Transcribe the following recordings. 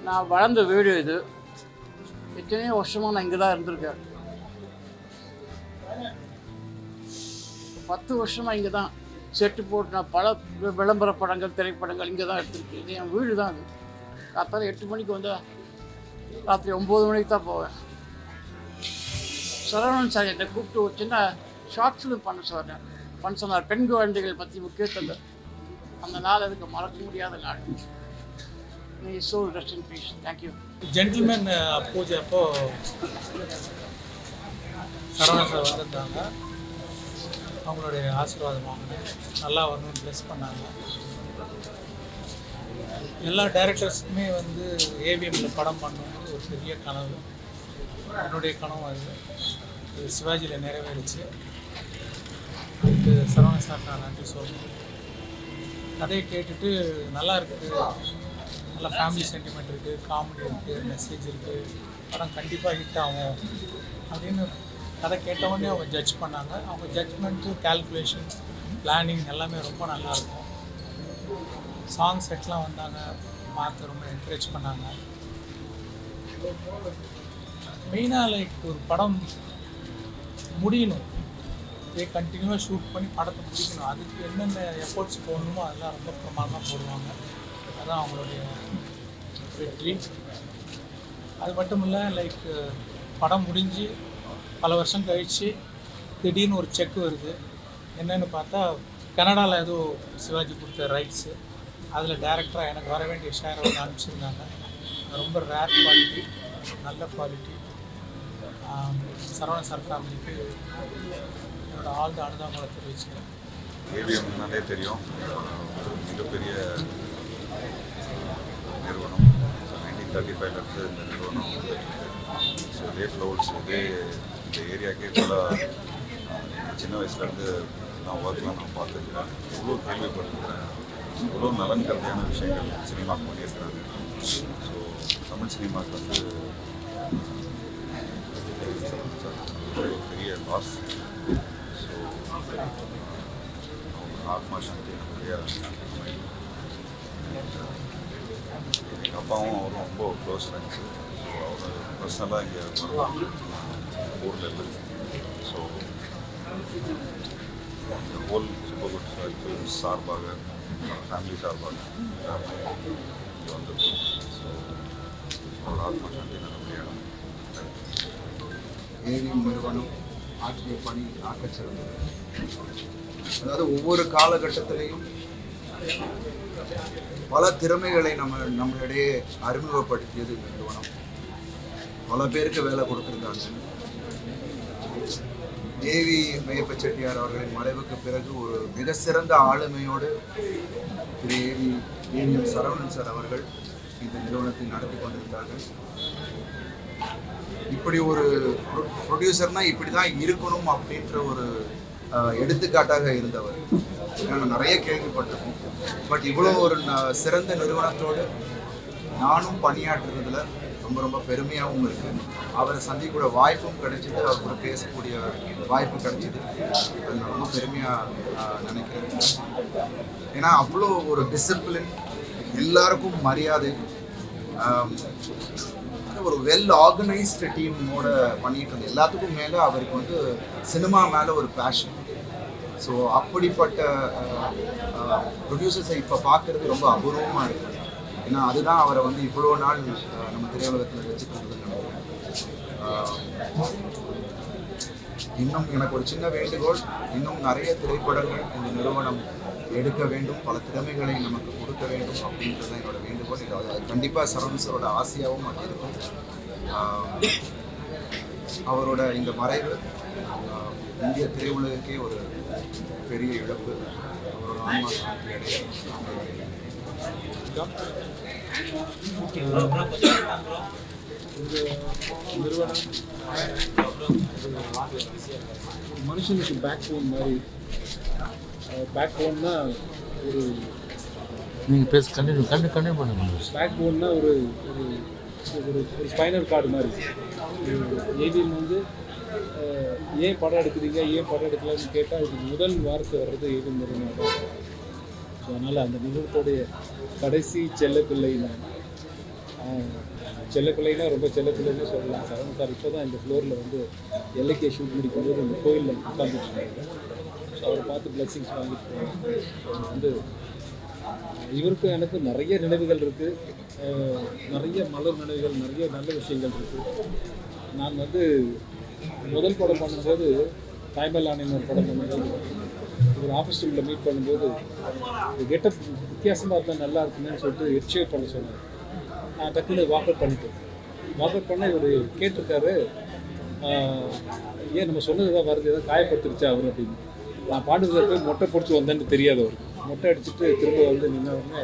நான் வளர்ந்த வீடு இது. எத்தனையோ வருஷமாக நான் இங்கே தான் இருந்திருக்கேன். 10 வருஷமாக இங்கே தான் செட்டு போட்டு நான் பல விளம்பர படங்கள், திரைப்படங்கள் இங்கே தான் எடுத்திருக்கேன். இது என் வீடு தான். இது காத்தால 8 மணிக்கு வந்தால் ராத்திரி 9 மணிக்கு தான் போவேன். சரவணன் சார் என்னை கூப்பிட்டு ஒரு சின்ன ஷார்ட் ஃபிலிம் பண்ண சொன்னார். பெண் குழந்தைகள் பற்றி முக்கியத்துவம். அந்த நாள் அதுக்கு மறக்க முடியாத நாள். நீ so rest in peace. Thank you. Gentleman பூஜை அப்போ சரவணன் சார் வந்திருந்தாங்க. அவங்களுடைய ஆசீர்வாதம் வாங்கினேன். நல்லா வரணும்னு ப்ளஸ் பண்ணாங்க. எல்லா டைரக்டர்ஸுக்குமே வந்து ஏவிஎம்மில் படம் பண்ணணும்னு ஒரு பெரிய கனவு. என்னுடைய கனவு அது சிவாஜியில் நிறைவேறிச்சு. அதுக்கு சரவணன் சார் நான் நன்றி சொல்லணும். கதையை கேட்டுட்டு நல்லா இருக்குது, நல்லா ஃபேமிலி சென்டிமெண்ட் இருக்குது, காமெடி இருக்குது, மெசேஜ் இருக்குது, படம் கண்டிப்பாக ஹிட் ஆகும் அப்படின்னு கதை கேட்டவொடனே அவங்க ஜட்ஜ் பண்ணாங்க. அவங்க ஜட்ஜ்மெண்ட்டு, கேல்குலேஷன், பிளானிங் எல்லாமே ரொம்ப நல்லாயிருக்கும். சாங் செட்லாம் வந்தாங்க, பார்த்து ரொம்ப என்கரேஜ் பண்ணாங்க. மெயினாக லைக் ஒரு படம் முடியணும், இதே கண்டினியூவாக ஷூட் பண்ணி படத்தை முடிக்கணும். அதுக்கு என்னென்ன எஃபர்ட்ஸ் போடணுமோ அதெல்லாம் ரொம்ப பிரமாதமாக போடுவாங்க. அதுதான் அவங்களுடைய வெற்றி. அது மட்டும் இல்லை, லைக் படம் முடிஞ்சு பல வருஷம் கழித்து திடீர்னு ஒரு செக் வருது. என்னென்னு பார்த்தா கனடாவில் ஏதோ சிவாஜி கொடுத்த ரைட்ஸு, அதில் டேரக்டராக எனக்கு வர வேண்டிய ஷேரை வந்து அனுப்பிச்சிருந்தாங்க. ரொம்ப ரேர் குவாலிட்டி, நல்ல குவாலிட்டி. சரவணன் சார் ஃபேமிலிக்கு என்னோட ஆழ்ந்த அனுதாபங்களை தெரிவிச்சுக்கிறேன். ஏவிஎம்னாலே தெரியும், மிகப்பெரிய நிறுவனம். 1935 இருந்து இந்த நிறுவனம் ஸோ இதே ஃப்ளோர்ஸ், இதே இந்த ஏரியாக்கே கூட சின்ன வயசுலேருந்து நான் ஒர்க்லாம் நான் பார்த்துருக்கிறேன். எவ்வளோ கேள்விப்பட்டிருக்கிறேன், எவ்வளோ நலன் கருதியான விஷயங்கள் சினிமாவுக்கு பண்ணியிருக்கிறாங்க. ஸோ தமிழ் சினிமாவுக்கு வந்து பெரிய லாஸ். ஸோ அவங்க ஆத்மா சாந்தி நிறையா. எங்கள் அப்பாவும் அவரும் ரொம்ப க்ளோஸ் ஃப்ரெண்ட்ஸு. ஸோ அவர் பர்சனலாக இங்கே வருவாங்க ஊரில் இருந்து. ஸோ இந்த ஹோல் சூப்பர் குட் ஃபிலிம்ஸ் சார்பாக, ஃபேமிலி சார்பாக இங்கே வந்திருக்கோம். ஸோ அவர் ஆத்மா சாந்தி நல்லபடியாக. ஏவிஎம் நிறுவனம் ஆற்றிய பணி ஆக்கச்சிறந்தது. அதாவது ஒவ்வொரு காலகட்டத்திலையும் பல திறமைகளை நம்மளிடையே அறிமுகப்படுத்தியது இந்த நிறுவனம். பல பேருக்கு வேலை கொடுத்துருந்தாங்க. தேவி மெய்யப்ப செட்டியார் அவர்களின் மறைவுக்கு பிறகு ஒரு மிக சிறந்த ஆளுமையோடு திரு ஏவிஎம் சரவணன் சார் அவர்கள் இந்த நிறுவனத்தை நடத்தி கொண்டிருந்தார்கள். இப்படி ஒரு ப்ரொடியூசர்னா இப்படி தான் இருக்கணும் அப்படின்ற ஒரு எடுத்துக்காட்டாக இருந்தவர். நாங்கள் நிறைய கேள்விப்பட்டிருக்கோம். பட் இவ்வளோ ஒரு சிறந்த நிறுவனத்தோடு நானும் பணியாற்றுறதுல ரொம்ப ரொம்ப பெருமையாகவும் இருக்குது. அவரை சந்திக்கூட வாய்ப்பும் கிடைச்சிது, அவர் கூட பேசக்கூடிய வாய்ப்பு கிடைச்சிது. அது நான் ரொம்ப பெருமையாக நினைக்கிறேன். ஏன்னா அவ்வளோ ஒரு டிசிப்ளின், எல்லாருக்கும் மரியாதை, ஒரு வெல் ஆர்கனைஸ்டு டீமோட பண்ணிட்டு இருந்தது. எல்லாத்துக்கும் மேலே அவருக்கு வந்து சினிமா மேலே ஒரு பேஷன். ஸோ அப்படிப்பட்ட ப்ரொடியூசர்ஸை இப்போ பார்க்குறது ரொம்ப அபூர்வமாக இருக்குது. ஏன்னா அதுதான் அவரை வந்து இவ்வளோ நாள் நம்ம திரையுலகத்தில் வச்சுக்கிறதுன்னு நினைக்கிறேன். இன்னும் எனக்கு ஒரு சின்ன வேண்டுகோள், இன்னும் நிறைய திரைப்படங்கள் இந்த நிறுவனம் எடுக்க வேண்டும், பல திறமைகளை நமக்கு கொடுக்க வேண்டும் அப்படின்றது தான் என்னோட வேண்டுகோள். இது கண்டிப்பாக சரவணன் சாரோட ஆசையாகவும் அது இருக்கும். அவரோட இந்த மறைவு இந்திய திரையுலகுக்கே ஒரு பெரிய இழப்பு. அவரோட ஆன்மா சாந்தி அடைய. இந்த நிறுவனம் மனுஷனுக்கு பேக் போன் மாதிரி. பேக் போன்னா ஒரு நீங்கள் பேச கண்டினியூ பண்ணுங்க. பேக் போன்னா ஒரு ஒரு ஒரு ஸ்பைனல் கார்டு மாதிரி. ஏவிஎம் வந்து ஏன் படம் எடுக்கிறீங்க, ஏன் படம் எடுக்கலாம்னு கேட்டால் அதுக்கு முதல் வார்த்தை வர்றது ஏவிஎம் நிறுவனம் தான். ஸோ அதனால் அந்த நிறுவனத்தோடைய கடைசி செல்லப்பிள்ளை நான். செல்லப்பிள்ளைனா ரொம்ப செல்லப்பிள்ளைன்னு சொல்லலாம். சரவணன் சார் இப்போ தான் இந்த ஃப்ளோரில் வந்து எல்லைக்கே ஷூட் முடிக்கும்போது இந்த கோயிலில் உட்காந்துட்டு இருக்காங்க. ஸோ அவரை பார்த்து பிளெஸிங்ஸ் வாங்கிட்டு போனோம். வந்து இவருக்கும் எனக்கும் நிறைய நினைவுகள் இருக்குது, நிறைய மலர் நினைவுகள், நிறைய நல்ல விஷயங்கள் இருக்குது. நான் வந்து முதல் படம் பண்ணும்போது தாய்மல்லானின் ஒரு படம் பண்ணும்போது ஒரு ஆஃபீஸ் ரூமில் மீட் பண்ணும்போது கெட்டப் வித்தியாசமாக இருந்தால் நல்லா இருக்குன்னு சொல்லிட்டு எட்ஷேட் பண்ண சொன்னார். நான் டக்குன்னு வாக் அவுட் பண்ணிட்டேன். வாக் அவுட் பண்ண இவர் கேட்டிருக்காரு, ஏன் நம்ம சொன்னது தான் வருது, ஏதாவது காயப்படுத்திருச்சா அவர் அப்படின்னு. நான் பாடுறத போய் மொட்டை பிடிச்சி வந்தேன்னு தெரியாது அவருக்கு. மொட்டை அடிச்சுட்டு திரும்ப வந்து நின்னவொடனே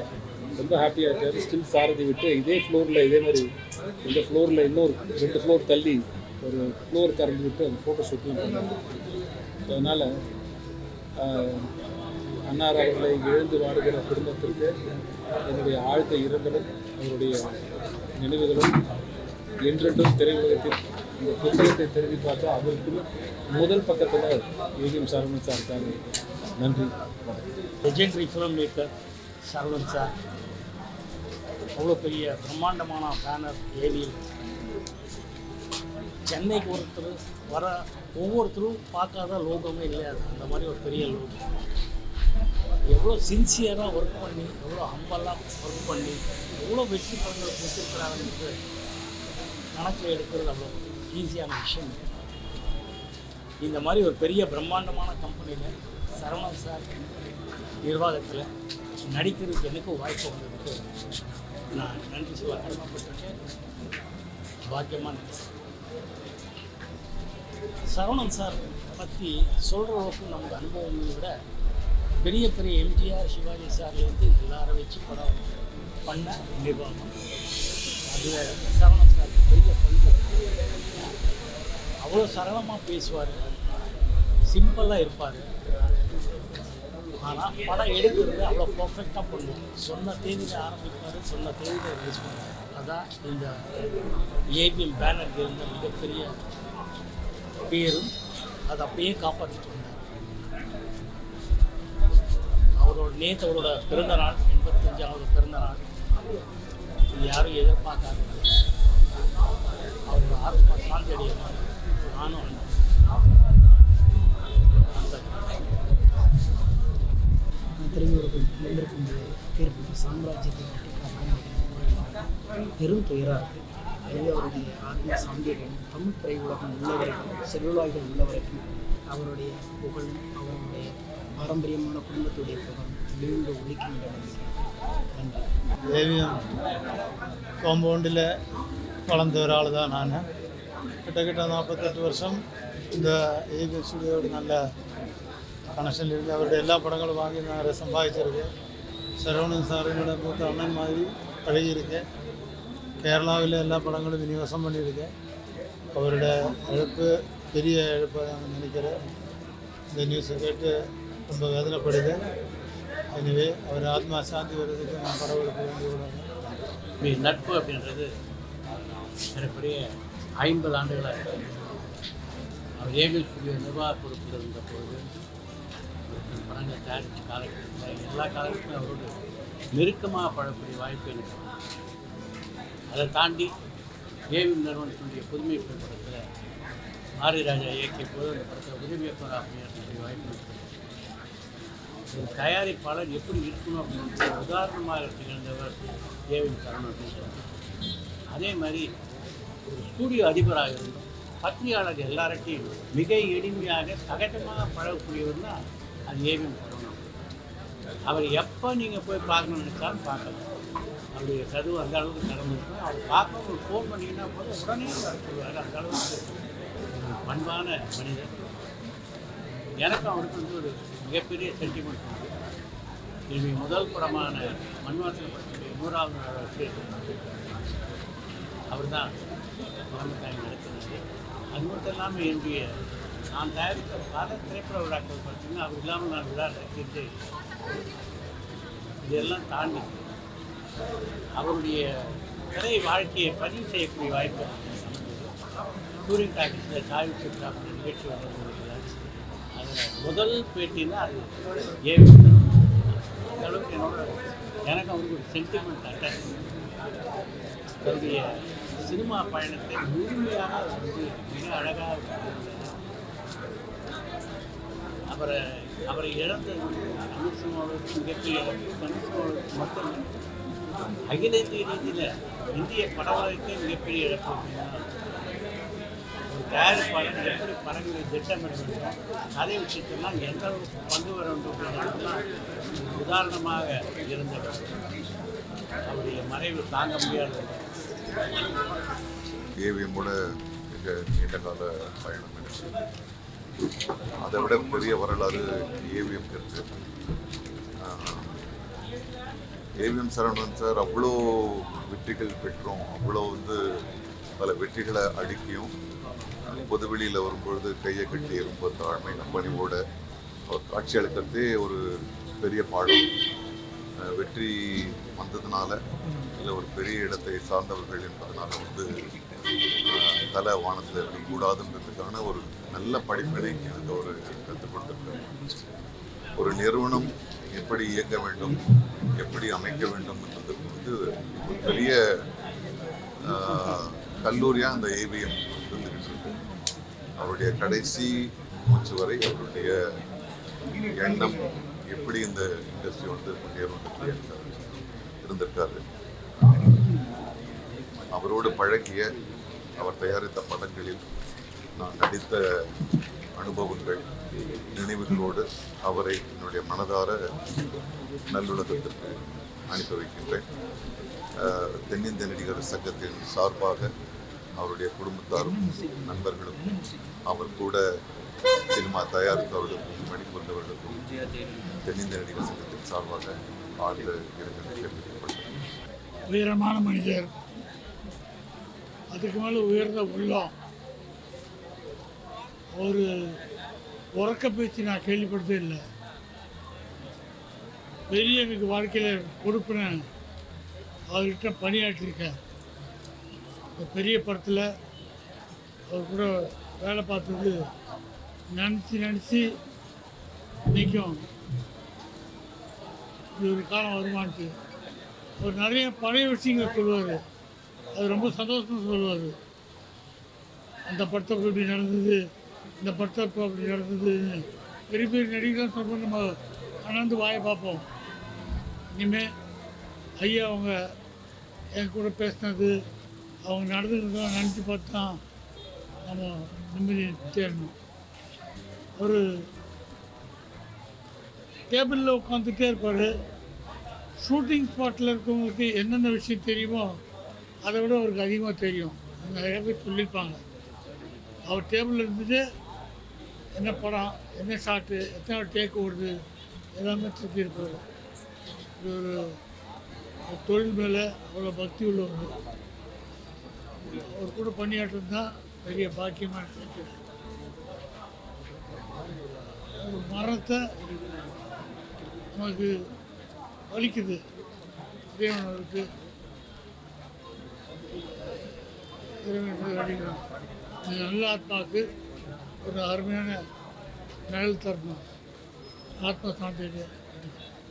ரொம்ப ஹாப்பியாகிட்டார். ஸ்டில் சாரதி விட்டு இதே ஃப்ளோரில் இதே மாதிரி இந்த ஃப்ளோரில் இன்னொரு 2 ஃப்ளோர் தள்ளி ஒரு ஃப்ளோர் கறந்து விட்டு அந்த ஃபோட்டோ ஷூட்லாம் பண்ணாங்க. அதனால் அன்னார் அவர்களை இழந்து வாடுகிற குடும்பத்திற்கு என்னுடைய ஆழ்ந்த இரங்கலும் அவருடைய நினைவுகளும் என்றென்றும் திரையுலகத்தில் இந்த புத்தகத்தை திரும்பி பார்த்தா அவருக்கு முதல் பக்கத்தில் ஏவிஎம் சரவணன் சார் இருக்காங்க. நன்றி. Legendary film maker Saravanan sir, அவ்வளோ பெரிய பிரம்மாண்டமான பேனர் ஏவிஎம். சென்னைக்கு ஒருத்தர் வர ஒவ்வொருத்தரும் பார்க்காத லோகமே இல்லை, அது அந்த மாதிரி ஒரு பெரிய லோகம். எவ்வளோ சின்சியராக ஒர்க் பண்ணி, எவ்வளோ ஹம்பலாக ஒர்க் பண்ணி, எவ்வளோ வெற்றி படங்கள் கொடுத்துருக்குறாங்கன்றது கணக்கில் எடுக்கிறது அவ்வளோ ஈஸியான விஷயம். இந்த மாதிரி ஒரு பெரிய பிரம்மாண்டமான கம்பெனியில் சரவணன் சார் நிர்வாகத்தில் நடிக்கிறதுக்கு எனக்கும் வாய்ப்பு வந்ததுக்கு நான் நன்றி சொல்ல கடமைப்பட்டிருக்கேன். பாக்கியமாக நினைக்கிறேன். சரவணன் சார் பற்றி சொல்கிற அளவுக்கு நமக்கு அனுபவங்களை விட பெரிய பெரிய எம்ஜிஆர் சிவாஜி சார்லேருந்து எல்லாரை வச்சு படம் பண்ண நிர்வாகம், அதில் சரவணன் சார் பெரிய பங்கு. அவ்வளோ சரளமாக பேசுவார், சிம்பிளாக இருப்பார். ஆனால் படம் எடுக்கிறது அவ்வளோ பர்ஃபெக்டாக பண்ணுவோம். சொன்ன தேதியில் ஆரம்பிப்பார், சொன்ன தேதியில் ரிலீஸ் பண்ணுவார். அதான் இந்த ஏவிஎம் பேனர் இருந்த மிகப்பெரிய பேரும் அதை அப்படியே காப்பாற்றிட்டு வந்தார். நேற்று அவரோட பிறந்தநாள், 85வது பிறந்தநாள். இது யாரும் எதிர்பார்க்காத அவரோட ஆத்மா சாந்தி அடையணும். நானும் திரையுலகில் வந்திருக்கும் பேர்பட்ட சாம்ராஜ்யத்தை பெரும் துயராக இருக்குது. எனவே அவருடைய ஆத்மா சாந்தியடையும். தமிழ் திரையுலகம் உள்ள வரைக்கும், செல்வாய்கள் உள்ள வரைக்கும் அவருடைய புகழும் அவருடைய பாரம்பரியமான குடும்பத்துடைய புகழும் வீழ்ந்து ஒழிக்கின்ற நன்றி. ஏவிஎம் காம்பவுண்டில் வளர்ந்த ஒரு ஆள் தான் நான். கிட்டத்தட்ட 48 வருஷம் இந்த ஏவிஎம் ஸ்டுடியோட நல்ல கனெக்ஷன் இருக்குது. அவருடைய எல்லா படங்களும் வாங்கி நான் சம்பாதிச்சிருக்கேன். சரவணன் சார் என்னோட மூத்த அண்ணன் மாதிரி பழகியிருக்கேன். கேரளாவில் எல்லா படங்களும் விநியோகம் பண்ணியிருக்கேன். அவரோட இழப்பு பெரிய இழப்பாக நான் நினைக்கிறேன். இந்த நியூஸை கேட்டு ரொம்ப வேதனைப்படுது. எனவே அவர் ஆத்மா சாந்தி வர்றதுக்கு நான் பரவலுக்கு வேண்டி விடுறேன். நட்பு அப்படின்றது எனக்குரிய 50 ஆண்டுகளாக இருக்குது. அவர் ஏவிஎம் ஸ்டுடியோ நிர்வாக பொறுப்பில் இருந்தபோது படங்கள் தயாரித்த காலகட்டத்தில் எல்லா காலகட்டத்திலும் அவரோடு நெருக்கமாக பழக்கூடிய வாய்ப்பு எனக்கு. அதை தாண்டி ஏவிஎம் நிறுவனத்தினுடைய புதுமை படத்தில் ஆரி ராஜா இயக்கிய போது அந்த படத்தை உதவி இயக்குநராக பணியாற்றக்கூடிய வாய்ப்பு. ஒரு தயாரிப்பாளர் எப்படி இருக்கணும் அப்படின்றது உதாரணமாக திகழ்ந்தவர் ஏவிஎம் சரவணன் அப்படின்னு சொல்லுவாங்க. அதே மாதிரி ஒரு ஸ்டூடியோ அதிபராக இருந்தோம். பத்திரிகையாளர் எல்லார்ட்டையும் மிக எளிமையாக சகஜமாக பழகக்கூடியவர் தான் அது ஏவிஎம் சரவணன். அவர் எப்போ நீங்கள் போய் பார்க்கணும்னு நினச்சாலும் பார்க்கலாம். அவருடைய கதவு அந்த அளவுக்கு திறந்துருக்கும். அவர் பார்க்க ஒரு ஃபோன் பண்ணிங்கன்னா போது உடனே வர சொல்லுவார். அந்த அளவுக்கு பண்பான மனிதர். எனக்கும் அவருக்கு வந்து ஒரு மிகப்பெரிய சென்டிமெண்ட் உண்டு. என்னுடைய முதல் படமான மண்வாசல் படத்துடைய 100வது நாள் வச்சு அவர் தான் உடம்புக்காய் நடத்தினார். அது மட்டும் இல்லாமல் என்னுடைய நான் தயாரித்த பல திரைப்பட விழாக்கள் பார்த்தீங்கன்னா அவர் இல்லாமல் நான் விழா நடத்திட்டு இதெல்லாம் தாண்டி அவருடைய திரை வாழ்க்கையை பதிவு செய்யக்கூடிய வாய்ப்பு டூரிங் டாக்கீஸில் சாய்வு சுற்றா நிகழ்ச்சி வந்தது. அதில் முதல் பேட்டின்னா அது ஏவிஎம். அந்த அளவுக்கு எனக்கு அவருக்கு ஒரு சென்டிமெண்ட் அட்டாச். தன்னுடைய சினிமா பயணத்தை முழுமையாக வந்து மிக அழகாக அவரை இழந்தது தமிழ்சினிமாவுக்கு மிகப்பெரிய இழப்பு. தமிழ்சினிமாவுக்கு மட்டும் அகில இந்திய ரீதியில் இந்திய படவலகத்தை மிகப்பெரிய இழப்பு அப்படின்னா ஒரு தயாரிப்பாளர் எப்படி படங்களை திட்டமிட வேண்டும், கதை விஷயத்தெல்லாம் எந்த அளவுக்கு பங்கு வர வேண்டும் உதாரணமாக இருந்தவர். அவருடைய மறைவு தாங்க முடியாத ஏவிஎம்மோட மிக நீண்ட கால பயணம் இருக்கு. அதை விட பெரிய வரலாறு ஏவிஎம் இருக்கு. ஏவிஎம் சரவணன் சார் அவ்வளோ வெற்றிகள் பெற்றோம், அவ்வளோ வந்து பல வெற்றிகளை அடுக்கியும் பொதுவெளியில் வரும்பொழுது கையை கட்டி ரொம்ப தாழ்மை பணிவோட அவர் காட்சி அளிக்கிறதே ஒரு பெரிய பாடம். வெற்றி வந்ததுனால இல்லை ஒரு பெரிய இடத்தை சார்ந்தவர்கள் என்பதனால வந்து தலை வானத்தில் இருக்கக்கூடாதுன்றதுக்கான ஒரு நல்ல படிப்பினை எனக்கு ஒரு கற்றுக் கொடுத்துருக்காரு. ஒரு நிறுவனம் எப்படி இயங்க வேண்டும், எப்படி அமைக்க வேண்டும் என்றதுக்கு வந்து ஒரு பெரிய கல்லூரியாக அந்த ஏவிஎம் இருந்துக்கிட்டு இருக்கு. அவருடைய கடைசி மூச்சு வரை அவருடைய எண்ணம் எப்படி இந்த இண்டஸ்ட்ரி வந்து முன்னேறும் இருந்திருக்காரு. அவரோடு பழகிய அவர் தயாரித்த படங்களில் நான் நடித்த அனுபவங்கள் நினைவுகளோடு அவரை என்னுடைய மனதார நல்லுலகத்திற்கு அனுப்பி வைக்கின்றேன். தென்னிந்திய நடிகர் சங்கத்தின் சார்பாக அவருடைய குடும்பத்தாரும் நண்பர்களுக்கும் அவர் கூட சினிமா தயாரித்தவர்களுக்கும் பணிபுரிந்தவர்களுக்கும் தென்னிந்திய நடிகர் சங்கத்தின் சார்பாக ஆழ்ந்த இரங்கலை தெரிவிக்கப்பட்டது. உயரமான மனிதர், அதுக்கு மேலே உயர்ந்த உள்ளம். ஒரு உறக்க பேச்சு நான் கேள்விப்படுத்தே இல்லை. பெரிய எனக்கு வாழ்க்கையில் கொடுப்பினேன், அவர்கிட்ட பணியாற்றிருக்கேன். இந்த பெரிய படத்தில் அவர் கூட வேலை பார்த்தது நினச்சி நிற்கும். இது ஒரு காலம் வருமானத்து அவர் நிறைய பழைய விஷயங்களை சொல்லுவார். அது ரொம்ப சந்தோஷமாக சொல்லுவார். அந்த படத்தை இப்படி நடந்தது, இந்த படத்தை இப்போ அப்படி நடந்ததுன்னு பெரிய பெரிய நடிகர்கள் சொல்லும்போது நம்ம அண்ணாந்து வாயை பார்ப்போம். இனிமேல் ஐயா அவங்க என் கூட பேசினது, அவங்க நடந்துக்கிறதெல்லாம் நினச்சி பார்த்தா நம்ம நிம்மதி தேடணும். ஒரு டேபிளில் உட்காந்துட்டே இருப்பார். ஷூட்டிங் ஸ்பாட்டில் இருக்கவங்களுக்கு என்னென்ன விஷயம் தெரியுமோ அதை விட அவருக்கு அதிகமாக தெரியும். நிறைய பேர் சொல்லியிருப்பாங்க. அவர் டேபிளில் இருந்துட்டு என்ன படம், என்ன ஷாட்டு, எத்தனை டேக் ஓடுது எல்லாமே சுற்றியிருப்பார். ஒரு தொழில் மேலே அவ்வளோ பக்தி உள்ளவங்க. அவர் கூட பணியாற்றது தான் பெரிய பாக்கியமாக நினைக்கிறேன். ஒரு மரணத்தை நமக்கு வலிக்குது. இறைவனுக்கு அடிக்கிறோம். நல்ல ஆத்மாவுக்கு ஒரு அருமையான நிழல் தரணும். ஆத்மா சாந்தி